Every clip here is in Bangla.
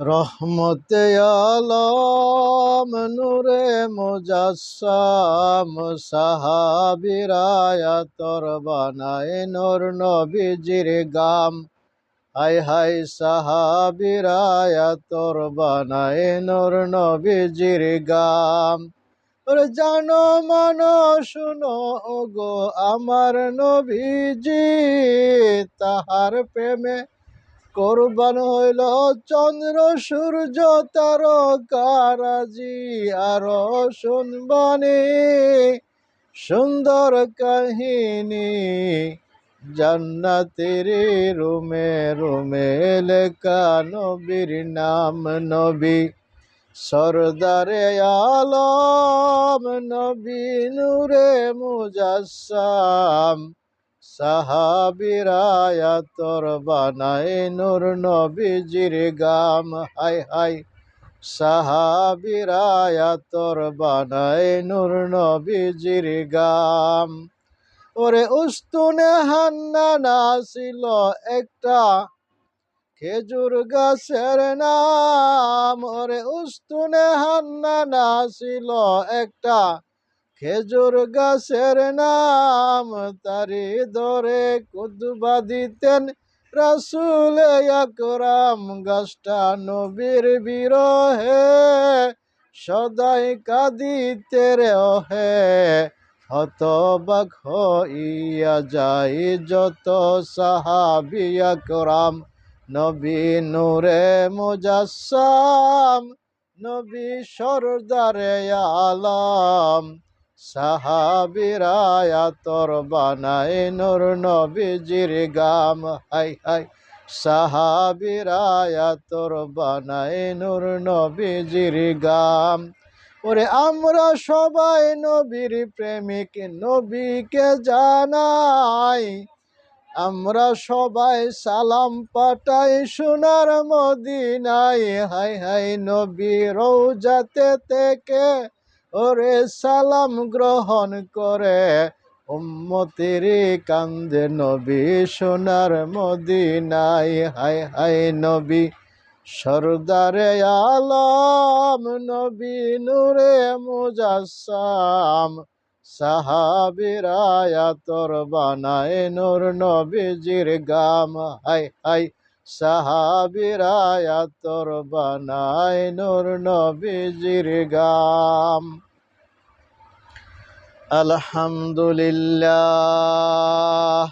রহমতে আলম নূরে মুজাসসাম সাহাবীরা তোর বানায় নূর নবীজির গাম। হায় হায় সাহাবীরা তোর বানায় নূর নবীজির গাম। ওরে জানো মানো শুনো ওগো আমার নবীজি, তাহার প্রেমে কোরবান হইল চন্দ্র সূর্য তারকারাজি। আরো শুনবানি সুন্দর কাহিনী, জান্নাতের রুমে রুমে লেখা নবীর নাম নবী। সরদারে আলম নবী নূরে মুজাসসাম সাহাবীরা তোর বানায় নূর নবীজির গাম। হায় হায় সাহাবীরা তোর বানায় নূর নবীজির গাম। ওরে উস্তুনে হান্নানা ছিল একটা খেজুর গাছের নাম। ওরে উস্তুনে হান্নানা ছিল একটা খেজুর গাছের নাম। তারি ধরে কুদবা দিতেন রাসূল আকরাম। গাছটা নবীর বিরহে সদাই কাঁদিতে হে। হতবাক হইয়া যাই যত সাহাবী আকরাম। নবী নূরে মুজাসসাম নবী সরদারে আলম সাহাবীরা তোর বানায় নূর নবীজির গাম। হায় হায় সাহাবীরা তোর বানায় নূর নবীজির গাম। ওরে আমরা সবাই নবীর প্রেমিক নবীকে জানাই। আমরা সবাই সালাম পাঠাই সোনার মদিনায়। হায় হায় নবী রওজাতে থেকে ওরে সালাম গ্রহণ করে উম্মতের কান্দে নবী সোনার মদিনায়। হায় হায় নবী সরদারে আলম নবী নূরে মুজাসসাম সাহাবীরা তোর বানায় নূর নবীজির গাম। হায় হায় সাহাবীরা তোর বানায় নূর নবীজির গাম। আলহামদুলিল্লাহ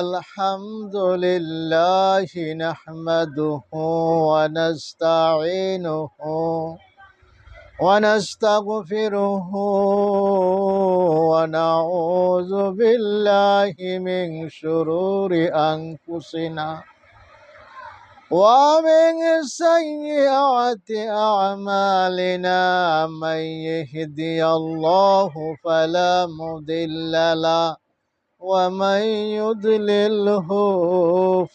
আলহামদুলিল্লাহ নাহমাদুহু ওয়া নাস্তাঈনুহু ونستغفره ونعوذ بالله من شرور أنفسنا ومن سيئات أعمالنا. من يهدي الله فلا مضل له ومن يضلله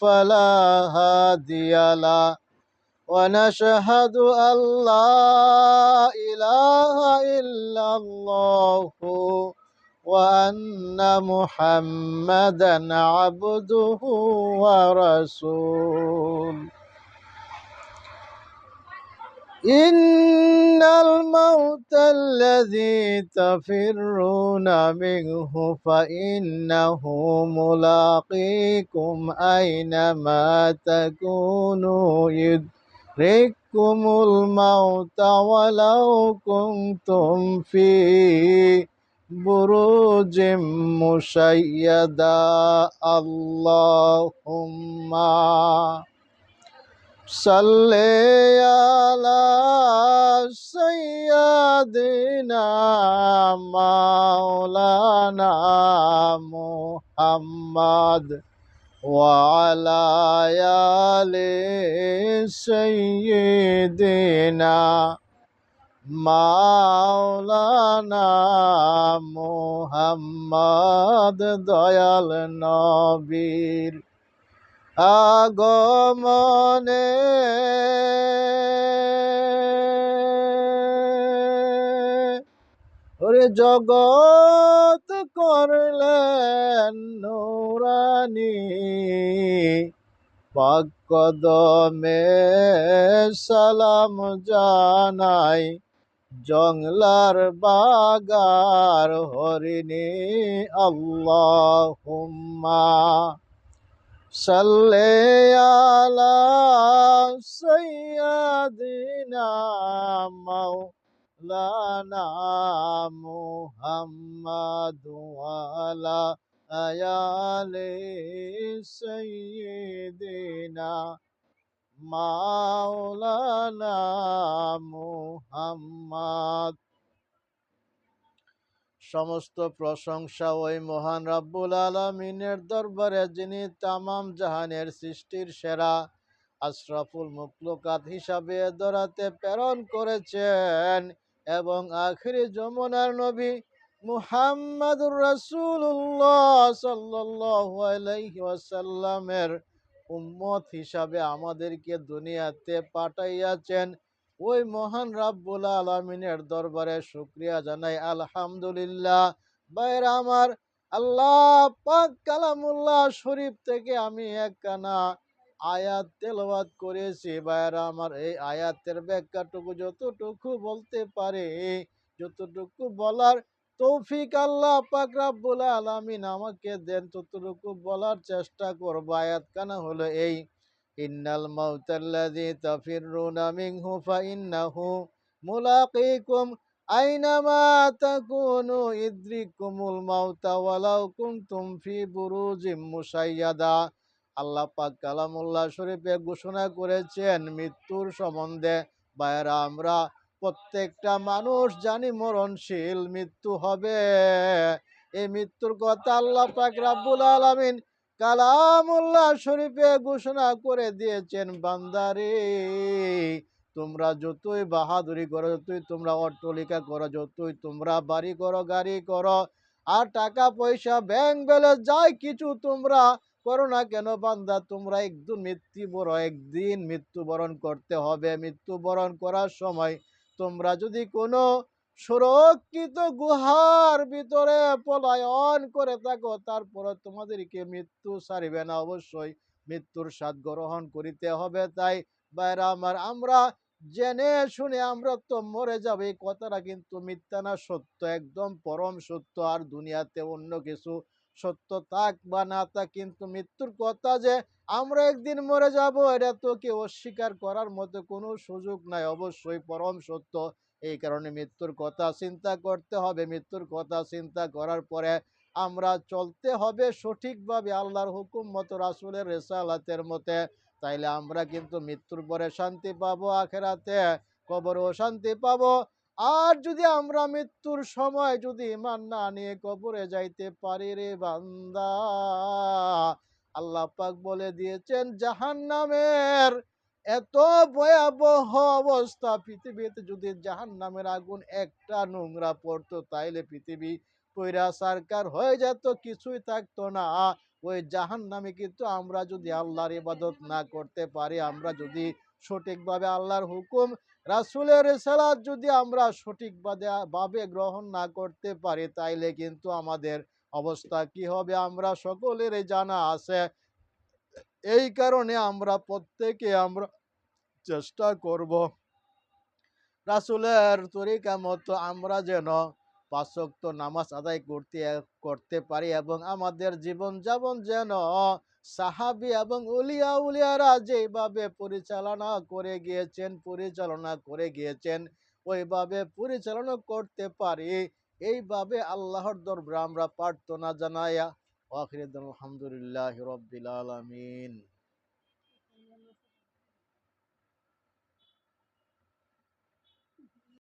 فلا هادي له. ونشهد أن لا إله إلا الله وأن محمدا عبده ورسوله. إن الموت الذي تفرون منه فإنه ملاقيكم أينما تكونوا يدرككم الموت ولو كنتم في بروج مشيدة. اللهم صل على سيدنا مولانا محمد وعلى آل سيدنا মাওলানা মুহাম্মদ দয়াল নবীর আগমনে ওরে জগৎ করলেন নূরানী। পাক কদমে সালাম জানাই, জংলার বাগার হরিণী আল্লাহুম্মা সাল্লি আলা সাইয়্যিদিনা মাওলানা মুহাম্মাদ ওয়া আলা আলি সাইয়্যিদিনা মাওলানা মুহাম্মাদ। সমস্ত প্রশংসা ওই মহান রাব্বুল আলামিনের দরবারে, যিনি তামাম জাহানের সৃষ্টির সেরা আশরাফুল মুখলুকাত হিসাবে দরাতে প্রেরণ করেছেন এবং আখিরি যমুনার নবী মুহাম্মাদুর রাসূলুল্লাহ সাল্লাল্লাহু আলাইহি ওয়াসাল্লামের উম্মত হিসাবে আমাদেরকে দুনিয়াতে পাঠাইয়াছেন। ওই মহান রাব্বুল আলামিনের দরবারে শুকরিয়া জানাই আলহামদুলিল্লাহ। ভাইরা আমার, আল্লাহ পাক কালামুল্লাহ শরীফ থেকে আমি একখানা আয়াত তেলাওয়াত করেছি। ভাইরা আমার, এই আয়াতের ব্যাখ্যাটুকু যতটুকু বলতে পারে, যতটুকু বলার তৌফিক আল্লাহ পাক রাব্বুল আলামিন আমাকে দেন, ততটুকু বলার চেষ্টা করব। আয়াতখানা হলো এই: ইন্নাল মাউতাল্লাযী তাফিররুনা মিনহু ফাইন্নাহু মুলাকীকুম আইনামা তাকুনু ইদরিকুমুল মাউতা ওয়ালাউ কুনতুম ফি বুরুজিম মুশাইয়াদা। আল্লাহ পাক কালামুল্লাহ শরীফে ঘোষণা করেছেন মৃত্যুর সম্বন্ধে। ভাইরা, আমরা প্রত্যেকটা মানুষ জানি মরণশীল, মৃত্যু হবে। এই মৃত্যুর কথা আল্লাহ পাক রাব্বুল আলামিন কালামুল্লাহ শরীফে ঘোষণা করে দিয়েছেন, বান্দারে তোমরা যতই বাহাদুরি করো, যতই তোমরা অট্টালিকা করো, যতই তোমরা বাড়ি করো, গাড়ি করো, আর টাকা পয়সা ব্যাংক ব্যালেন্স যাই কিছু তোমরা করো না কেন, বান্দা তোমরা একদিন মৃত্যুবরণ করতে হবে। মৃত্যুবরণ করার সময় তোমরা যদি কোনো সুরক্ষিত গুহার ভিতরে পলায়ন করে থাকো, তারপরে তোমাদেরকে মৃত্যু ছাড়িবে না, অবশ্যই মৃত্যুর স্বাদ গ্রহণ করিতে হবে। তাই ভাইরা আমার, আমরা জেনে শুনে আমরা তো মরে যাবে, এই কথাটা কিন্তু মিথ্যা না, সত্য, একদম পরম সত্য। আর দুনিয়াতে অন্য কিছু সত্য থাক বা না থাক, কিন্তু মৃত্যুর কথা যে আমরা একদিন মরে যাব, এটা তো কেউ অস্বীকার করার মতো কোনো সুযোগ নাই, অবশ্যই পরম সত্য। এই কারণে মৃত্যুর কথা চিন্তা করতে হবে। মৃত্যুর কথা চিন্তা করার পরে আমরা চলতে হবে সঠিকভাবে আল্লাহর হুকুম মতো, রাসূলের রিসালাতের মতে। তাইলে আমরা কিন্তু মৃত্যুর পরে শান্তি পাবো, আখিরাতে কবরেও শান্তি পাবো। আর যদি আমরা মৃত্যুর সময় যদি ঈমান না নিয়ে কবরে যাইতে পারি রে বান্দা, আল্লাহ পাক বলে দিয়েছেন জাহান্নামের এত ভয়াবহ অবস্থা। পৃথিবীতে যদি জাহান্নামের আগুন একটা নোংরা পড়তো, তাইলে পৃথিবী পয়রা সারকার হয়ে যেত, কিছুই থাকতো না। ওই জাহান্নামে কিন্তু আমরা যদি আল্লাহর ইবাদত না করতে পারি, আমরা যদি সঠিকভাবে আল্লাহর হুকুম রাসূলের রিসালাত যদি আমরা সঠিকভাবে গ্রহণ না করতে পারি, তাইলে কিন্তু আমাদের অবস্থা কি হবে আমরা সকলেরই জানা আছে। এই কারণে আমরা প্রত্যেকে আমরা চেষ্টা করব রাসূলের তরিকা মতো আমরা যেন ৫ ওয়াক্ত নামাজ আদায় করতে পারি, এবং আমাদের জীবন যাপন যেন সাহাবী এবং উলিয়ারা যেভাবে পরিচালনা করে গিয়েছেন ওইভাবে পরিচালনা করতে পারি। এইভাবে আল্লাহর দরবারে আমরা প্রার্থনা জানাইয়া আখির আলহামদুলিল্লাহি রাব্বিল আলামিন।